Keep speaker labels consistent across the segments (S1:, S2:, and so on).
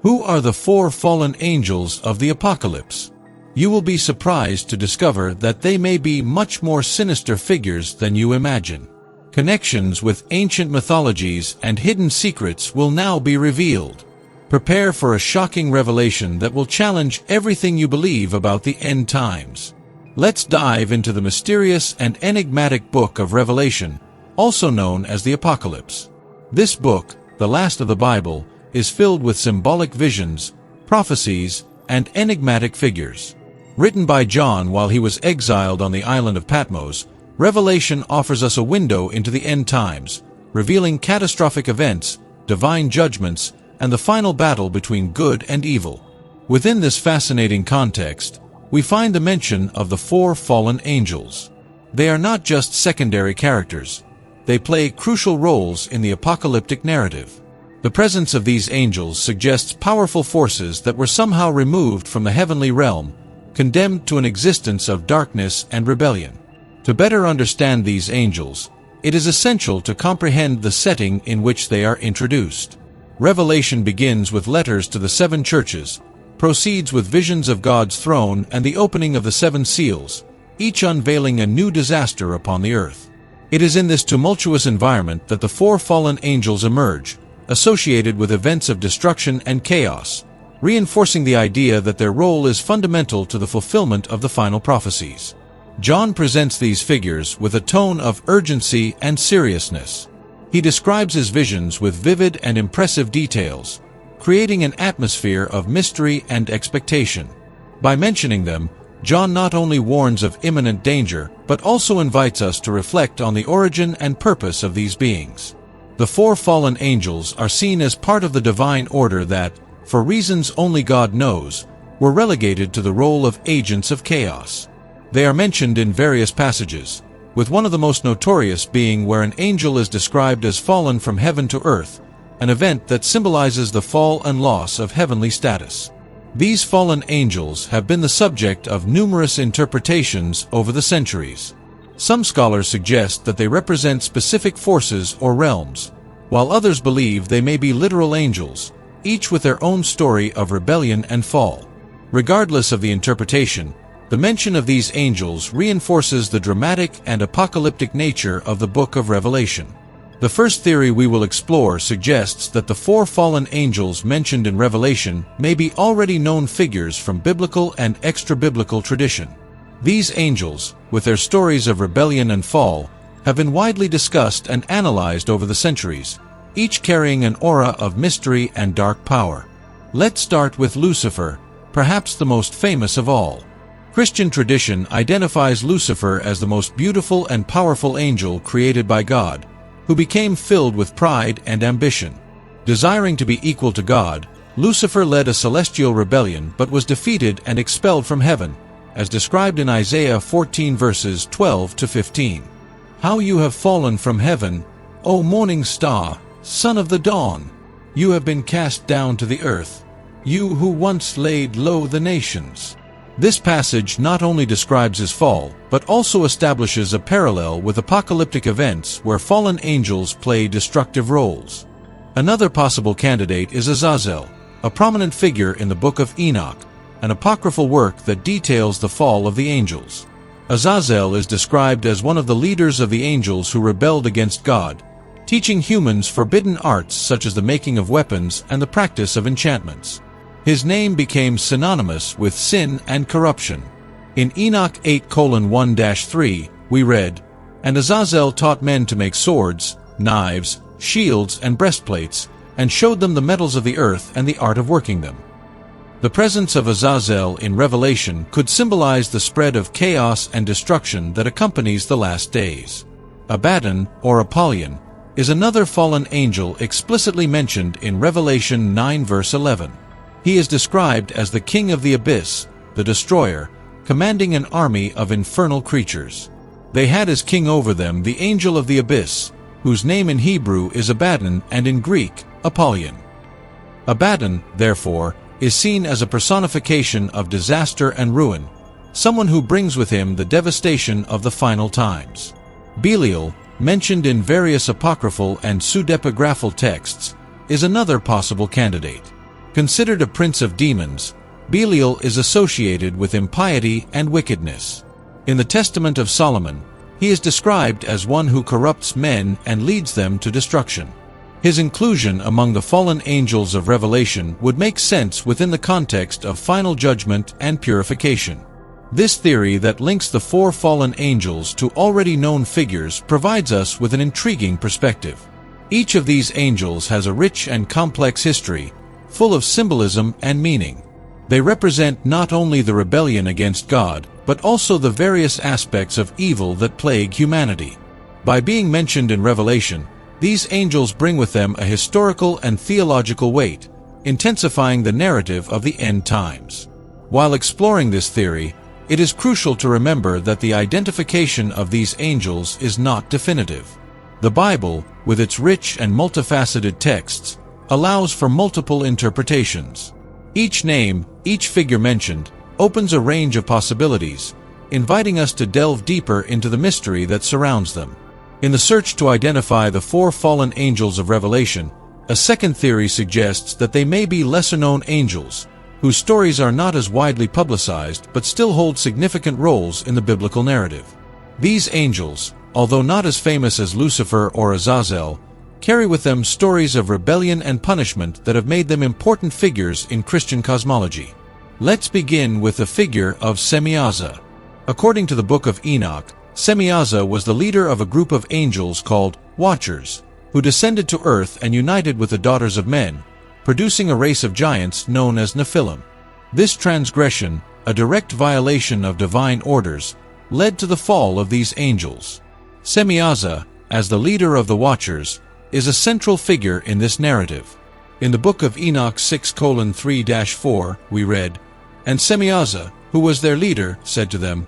S1: Who are the four fallen angels of the Apocalypse? You will be surprised to discover that they may be much more sinister figures than you imagine. Connections with ancient mythologies and hidden secrets will now be revealed. Prepare for a shocking revelation that will challenge everything you believe about the end times. Let's dive into the mysterious and enigmatic book of Revelation, also known as the Apocalypse. This book, the last of the Bible, is filled with symbolic visions, prophecies, and enigmatic figures. Written by John while he was exiled on the island of Patmos, Revelation offers us a window into the end times, revealing catastrophic events, divine judgments, and the final battle between good and evil. Within this fascinating context, we find the mention of the four fallen angels. They are not just secondary characters. They play crucial roles in the apocalyptic narrative. The presence of these angels suggests powerful forces that were somehow removed from the heavenly realm, condemned to an existence of darkness and rebellion. To better understand these angels, it is essential to comprehend the setting in which they are introduced. Revelation begins with letters to the seven churches, proceeds with visions of God's throne and the opening of the seven seals, each unveiling a new disaster upon the earth. It is in this tumultuous environment that the four fallen angels emerge, associated with events of destruction and chaos, reinforcing the idea that their role is fundamental to the fulfillment of the final prophecies. John presents these figures with a tone of urgency and seriousness. He describes his visions with vivid and impressive details, creating an atmosphere of mystery and expectation. By mentioning them, John not only warns of imminent danger, but also invites us to reflect on the origin and purpose of these beings. The four fallen angels are seen as part of the divine order that, for reasons only God knows, were relegated to the role of agents of chaos. They are mentioned in various passages, with one of the most notorious being where an angel is described as fallen from heaven to earth, an event that symbolizes the fall and loss of heavenly status. These fallen angels have been the subject of numerous interpretations over the centuries. Some scholars suggest that they represent specific forces or realms, while others believe they may be literal angels, each with their own story of rebellion and fall. Regardless of the interpretation, the mention of these angels reinforces the dramatic and apocalyptic nature of the book of Revelation. The first theory we will explore suggests that the four fallen angels mentioned in Revelation may be already known figures from biblical and extra-biblical tradition. These angels, with their stories of rebellion and fall, have been widely discussed and analyzed over the centuries, each carrying an aura of mystery and dark power. Let's start with Lucifer, perhaps the most famous of all. Christian tradition identifies Lucifer as the most beautiful and powerful angel created by God, who became filled with pride and ambition. Desiring to be equal to God, Lucifer led a celestial rebellion but was defeated and expelled from heaven, as described in Isaiah 14 verses 12 to 15. How you have fallen from heaven, O morning star, son of the dawn! You have been cast down to the earth, you who once laid low the nations. This passage not only describes his fall, but also establishes a parallel with apocalyptic events where fallen angels play destructive roles. Another possible candidate is Azazel, a prominent figure in the Book of Enoch, an apocryphal work that details the fall of the angels. Azazel is described as one of the leaders of the angels who rebelled against God, teaching humans forbidden arts such as the making of weapons and the practice of enchantments. His name became synonymous with sin and corruption. In Enoch 8:1-3, we read, "And Azazel taught men to make swords, knives, shields, and breastplates, and showed them the metals of the earth and the art of working them." The presence of Azazel in Revelation could symbolize the spread of chaos and destruction that accompanies the last days. Abaddon, or Apollyon, is another fallen angel explicitly mentioned in Revelation 9 verse 11. He is described as the king of the abyss, the destroyer, commanding an army of infernal creatures. They had as king over them the angel of the abyss, whose name in Hebrew is Abaddon and in Greek, Apollyon. Abaddon, therefore, is seen as a personification of disaster and ruin, someone who brings with him the devastation of the final times. Belial, mentioned in various apocryphal and pseudepigraphal texts, is another possible candidate. Considered a prince of demons, Belial is associated with impiety and wickedness. In the Testament of Solomon, he is described as one who corrupts men and leads them to destruction. His inclusion among the fallen angels of Revelation would make sense within the context of final judgment and purification. This theory that links the four fallen angels to already known figures provides us with an intriguing perspective. Each of these angels has a rich and complex history, full of symbolism and meaning. They represent not only the rebellion against God, but also the various aspects of evil that plague humanity. By being mentioned in Revelation, these angels bring with them a historical and theological weight, intensifying the narrative of the end times. While exploring this theory, it is crucial to remember that the identification of these angels is not definitive. The Bible, with its rich and multifaceted texts, allows for multiple interpretations. Each name, each figure mentioned, opens a range of possibilities, inviting us to delve deeper into the mystery that surrounds them. In the search to identify the four fallen angels of Revelation, a second theory suggests that they may be lesser-known angels, whose stories are not as widely publicized but still hold significant roles in the biblical narrative. These angels, although not as famous as Lucifer or Azazel, carry with them stories of rebellion and punishment that have made them important figures in Christian cosmology. Let's begin with the figure of Semyaza. According to the Book of Enoch, Semyaza was the leader of a group of angels called Watchers, who descended to earth and united with the daughters of men, producing a race of giants known as Nephilim. This transgression, a direct violation of divine orders, led to the fall of these angels. Semyaza, as the leader of the Watchers, is a central figure in this narrative. In the Book of Enoch 6:3-4, we read, "And Semyaza, who was their leader, said to them,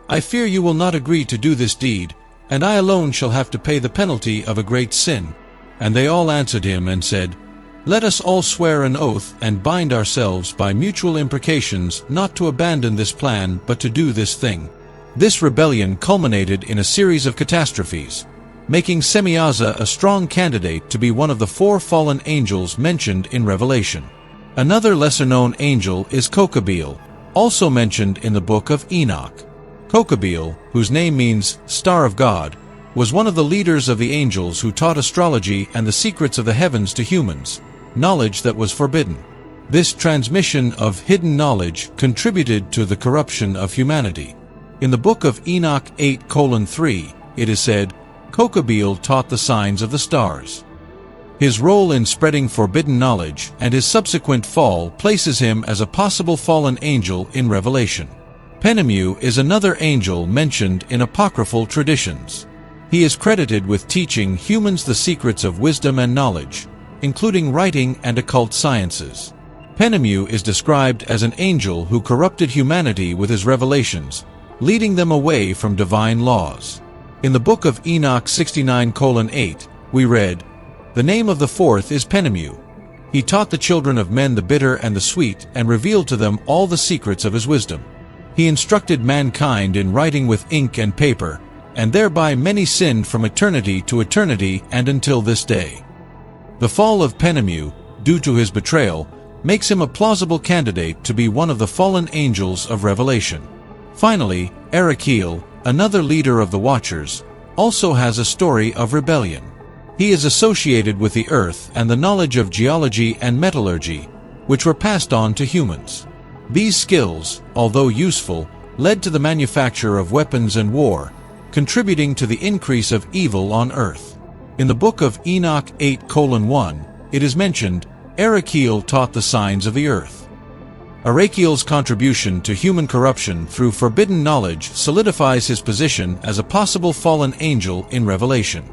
S1: I fear you will not agree to do this deed, and I alone shall have to pay the penalty of a great sin. And they all answered him and said, Let us all swear an oath and bind ourselves by mutual imprecations not to abandon this plan but to do this thing." This rebellion culminated in a series of catastrophes, making Semyaza a strong candidate to be one of the four fallen angels mentioned in Revelation. Another lesser-known angel is Kokabeel, also mentioned in the Book of Enoch. Kokabeel, whose name means Star of God, was one of the leaders of the angels who taught astrology and the secrets of the heavens to humans, knowledge that was forbidden. This transmission of hidden knowledge contributed to the corruption of humanity. In the Book of Enoch 8:3, it is said, Kokabeel taught the signs of the stars. His role in spreading forbidden knowledge and his subsequent fall places him as a possible fallen angel in Revelation. Penemu is another angel mentioned in apocryphal traditions. He is credited with teaching humans the secrets of wisdom and knowledge, including writing and occult sciences. Penemu is described as an angel who corrupted humanity with his revelations, leading them away from divine laws. In the Book of Enoch 69:8, we read, "The name of the fourth is Penemu. He taught the children of men the bitter and the sweet, and revealed to them all the secrets of his wisdom. He instructed mankind in writing with ink and paper, and thereby many sinned from eternity to eternity and until this day." The fall of Penemu, due to his betrayal, makes him a plausible candidate to be one of the fallen angels of Revelation. Finally, Erakiel, another leader of the Watchers, also has a story of rebellion. He is associated with the earth and the knowledge of geology and metallurgy, which were passed on to humans. These skills, although useful, led to the manufacture of weapons and war, contributing to the increase of evil on earth. In the Book of Enoch 8:1, it is mentioned, Erakiel taught the signs of the earth. Erakiel's contribution to human corruption through forbidden knowledge solidifies his position as a possible fallen angel in Revelation.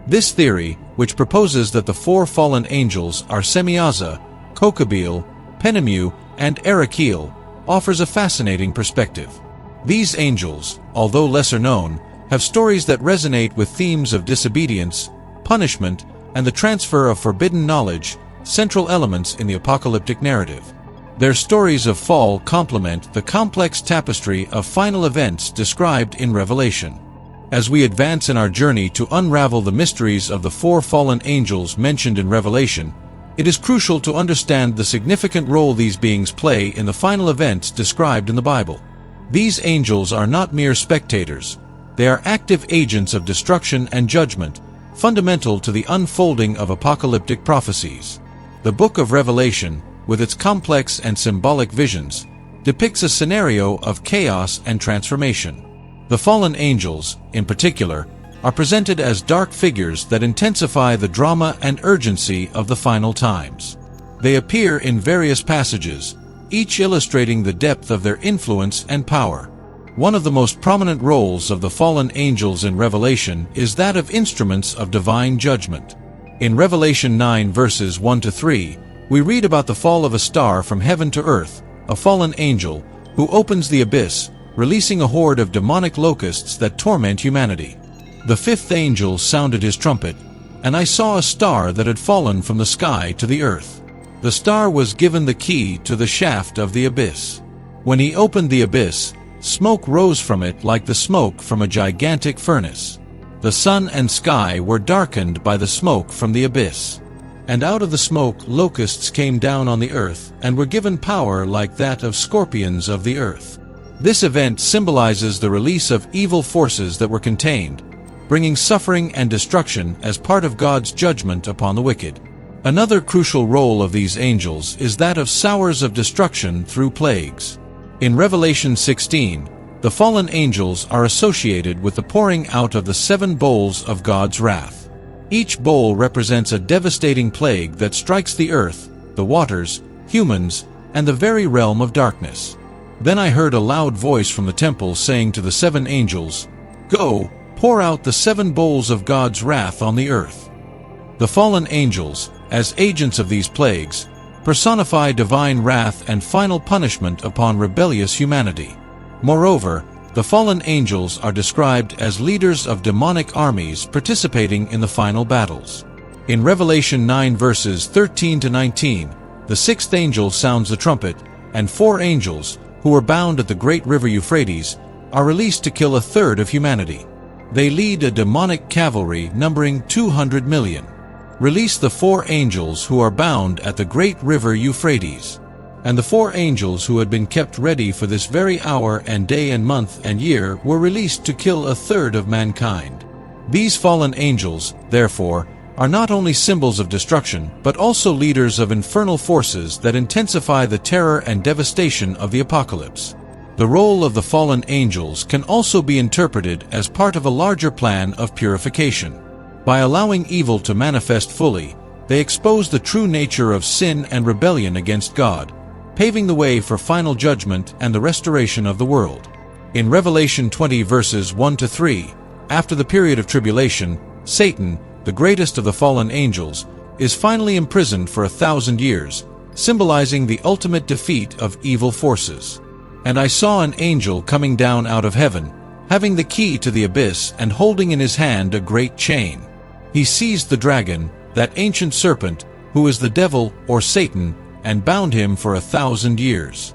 S1: This theory, which proposes that the four fallen angels are Semyaza, Kokabeel, Penemu, and Erakiel, offers a fascinating perspective. These angels, although lesser known, have stories that resonate with themes of disobedience, punishment, and the transfer of forbidden knowledge, central elements in the apocalyptic narrative. Their stories of fall complement the complex tapestry of final events described in Revelation. As we advance in our journey to unravel the mysteries of the four fallen angels mentioned in Revelation, It is crucial to understand the significant role these beings play in the final events described in the Bible. These angels are not mere spectators. They are active agents of destruction and judgment, fundamental to the unfolding of apocalyptic prophecies. The book of Revelation, with its complex and symbolic visions, depicts a scenario of chaos and transformation. The fallen angels, in particular, are presented as dark figures that intensify the drama and urgency of the final times. They appear in various passages, each illustrating the depth of their influence and power. One of the most prominent roles of the fallen angels in Revelation is that of instruments of divine judgment. In Revelation 9 verses 1-3, we read about the fall of a star from heaven to earth, a fallen angel, who opens the abyss, releasing a horde of demonic locusts that torment humanity. The fifth angel sounded his trumpet, and I saw a star that had fallen from the sky to the earth. The star was given the key to the shaft of the abyss. When he opened the abyss, smoke rose from it like the smoke from a gigantic furnace. The sun and sky were darkened by the smoke from the abyss. And out of the smoke locusts came down on the earth and were given power like that of scorpions of the earth. This event symbolizes the release of evil forces that were contained, bringing suffering and destruction as part of God's judgment upon the wicked. Another crucial role of these angels is that of sowers of destruction through plagues. In Revelation 16, the fallen angels are associated with the pouring out of the 7 bowls of God's wrath. Each bowl represents a devastating plague that strikes the earth, the waters, humans, and the very realm of darkness. Then I heard a loud voice from the temple saying to the 7 angels, "Go, pour out the 7 bowls of God's wrath on the earth." The fallen angels, as agents of these plagues, personify divine wrath and final punishment upon rebellious humanity. Moreover, the fallen angels are described as leaders of demonic armies participating in the final battles. In Revelation 9 verses 13-19, the 6th angel sounds the trumpet, and 4 angels, who were bound at the great river Euphrates, are released to kill a third of humanity. They lead a demonic cavalry numbering 200 million. Release the 4 angels who are bound at the great river Euphrates. And the 4 angels who had been kept ready for this very hour and day and month and year were released to kill a third of mankind. These fallen angels, therefore, are not only symbols of destruction, but also leaders of infernal forces that intensify the terror and devastation of the apocalypse. The role of the fallen angels can also be interpreted as part of a larger plan of purification. By allowing evil to manifest fully, they expose the true nature of sin and rebellion against God, paving the way for final judgment and the restoration of the world. In Revelation 20 verses 1-3, after the period of tribulation, Satan, the greatest of the fallen angels, is finally imprisoned for 1,000 years, symbolizing the ultimate defeat of evil forces. And I saw an angel coming down out of heaven, having the key to the abyss and holding in his hand a great chain. He seized the dragon, that ancient serpent, who is the devil or Satan, and bound him for 1,000 years.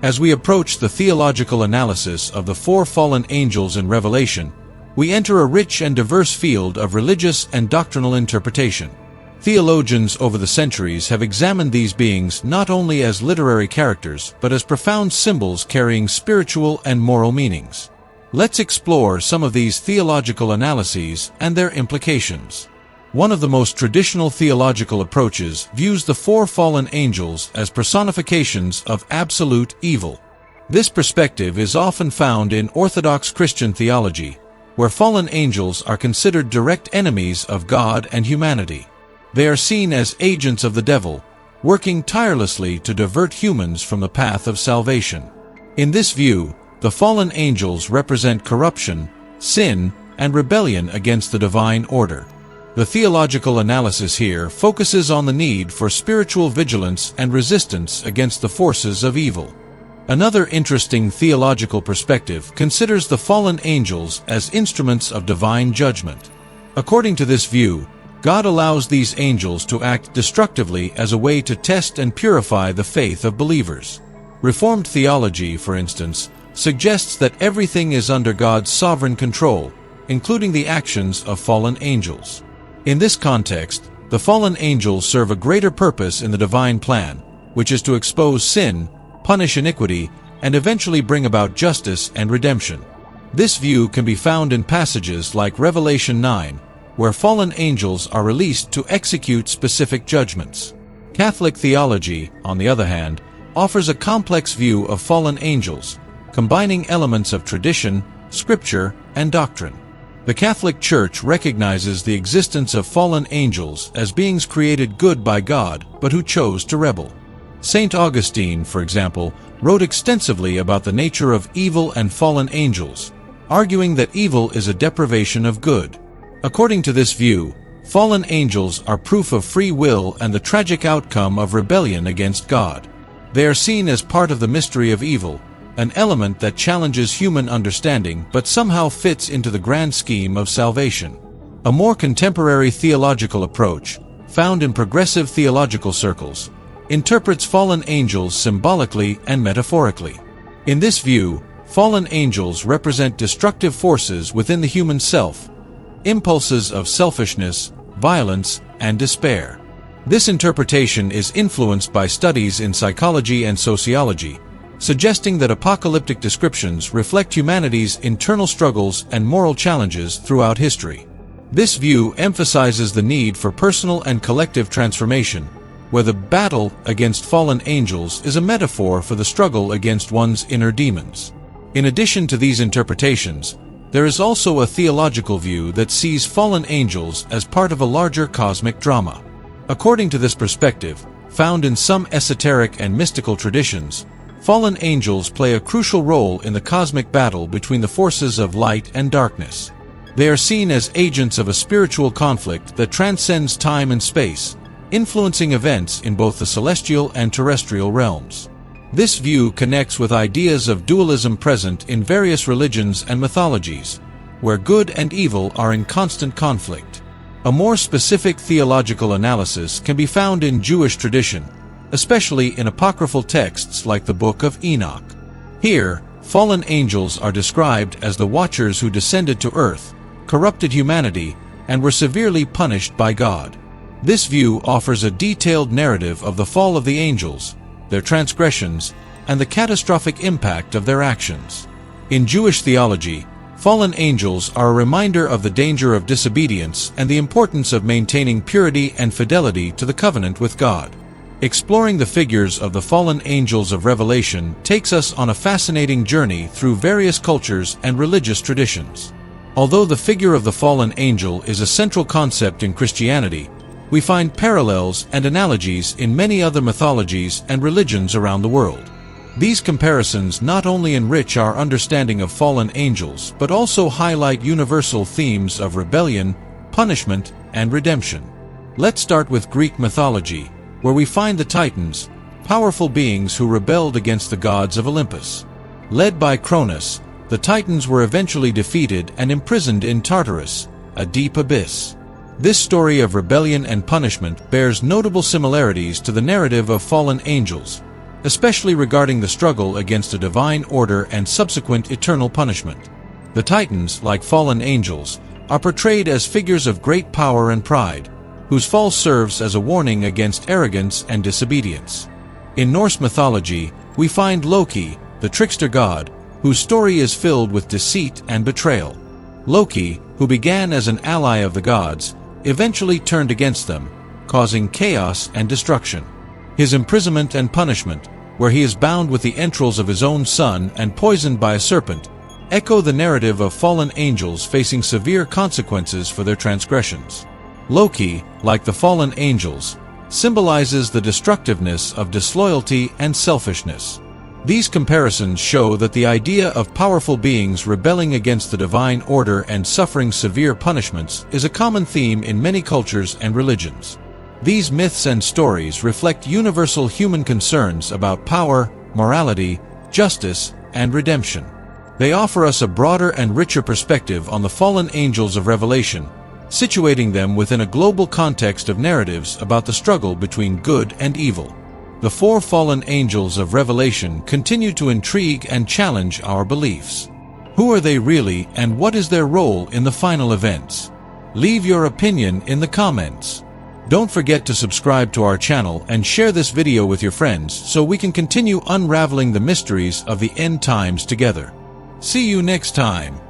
S1: As we approach the theological analysis of the 4 fallen angels in Revelation, we enter a rich and diverse field of religious and doctrinal interpretation. Theologians over the centuries have examined these beings not only as literary characters, but as profound symbols carrying spiritual and moral meanings. Let's explore some of these theological analyses and their implications. One of the most traditional theological approaches views the 4 fallen angels as personifications of absolute evil. This perspective is often found in Orthodox Christian theology, where fallen angels are considered direct enemies of God and humanity. They are seen as agents of the devil, working tirelessly to divert humans from the path of salvation. In this view, the fallen angels represent corruption, sin, and rebellion against the divine order. The theological analysis here focuses on the need for spiritual vigilance and resistance against the forces of evil. Another interesting theological perspective considers the fallen angels as instruments of divine judgment. According to this view, God allows these angels to act destructively as a way to test and purify the faith of believers. Reformed theology, for instance, suggests that everything is under God's sovereign control, including the actions of fallen angels. In this context, The fallen angels serve a greater purpose in the divine plan, which is to expose sin, punish iniquity, and eventually bring about justice and redemption. This view can be found in passages like Revelation 9, where fallen angels are released to execute specific judgments. Catholic theology, on the other hand, offers a complex view of fallen angels, combining elements of tradition, scripture, and doctrine. The Catholic Church recognizes the existence of fallen angels as beings created good by God, but who chose to rebel. St. Augustine, for example, wrote extensively about the nature of evil and fallen angels, arguing that evil is a deprivation of good. According to this view, fallen angels are proof of free will and the tragic outcome of rebellion against God. They are seen as part of the mystery of evil, an element that challenges human understanding but somehow fits into the grand scheme of salvation. A more contemporary theological approach, found in progressive theological circles, interprets fallen angels symbolically and metaphorically. In this view, fallen angels represent destructive forces within the human self, impulses of selfishness, violence, and despair. This interpretation is influenced by studies in psychology and sociology, suggesting that apocalyptic descriptions reflect humanity's internal struggles and moral challenges throughout history. This view emphasizes the need for personal and collective transformation, where the battle against fallen angels is a metaphor for the struggle against one's inner demons. In addition to these interpretations, there is also a theological view that sees fallen angels as part of a larger cosmic drama. According to this perspective, found in some esoteric and mystical traditions, fallen angels play a crucial role in the cosmic battle between the forces of light and darkness. They are seen as agents of a spiritual conflict that transcends time and space, influencing events in both the celestial and terrestrial realms. This view connects with ideas of dualism present in various religions and mythologies, where good and evil are in constant conflict. A more specific theological analysis can be found in Jewish tradition, especially in apocryphal texts like the Book of Enoch. Here, fallen angels are described as the watchers who descended to earth, corrupted humanity, and were severely punished by God. This view offers a detailed narrative of the fall of the angels, their transgressions, and the catastrophic impact of their actions. In Jewish theology, fallen angels are a reminder of the danger of disobedience and the importance of maintaining purity and fidelity to the covenant with God. Exploring the figures of the fallen angels of Revelation takes us on a fascinating journey through various cultures and religious traditions. Although the figure of the fallen angel is a central concept in Christianity, we find parallels and analogies in many other mythologies and religions around the world. These comparisons not only enrich our understanding of fallen angels but also highlight universal themes of rebellion, punishment, and redemption. Let's start with Greek mythology, where we find the Titans, powerful beings who rebelled against the gods of Olympus. Led by Cronus, the Titans were eventually defeated and imprisoned in Tartarus, a deep abyss. This story of rebellion and punishment bears notable similarities to the narrative of fallen angels, especially regarding the struggle against a divine order and subsequent eternal punishment. The Titans, like fallen angels, are portrayed as figures of great power and pride, whose fall serves as a warning against arrogance and disobedience. In Norse mythology, we find Loki, the trickster god, whose story is filled with deceit and betrayal. Loki, who began as an ally of the gods, eventually turned against them, causing chaos and destruction. His imprisonment and punishment, where he is bound with the entrails of his own son and poisoned by a serpent, echo the narrative of fallen angels facing severe consequences for their transgressions. Loki, like the fallen angels, symbolizes the destructiveness of disloyalty and selfishness. These comparisons show that the idea of powerful beings rebelling against the divine order and suffering severe punishments is a common theme in many cultures and religions. These myths and stories reflect universal human concerns about power, morality, justice, and redemption. They offer us a broader and richer perspective on the fallen angels of Revelation, situating them within a global context of narratives about the struggle between good and evil. The four fallen angels of Revelation continue to intrigue and challenge our beliefs. Who are they really, and what is their role in the final events? Leave your opinion in the comments. Don't forget to subscribe to our channel and share this video with your friends so we can continue unraveling the mysteries of the end times together. See you next time.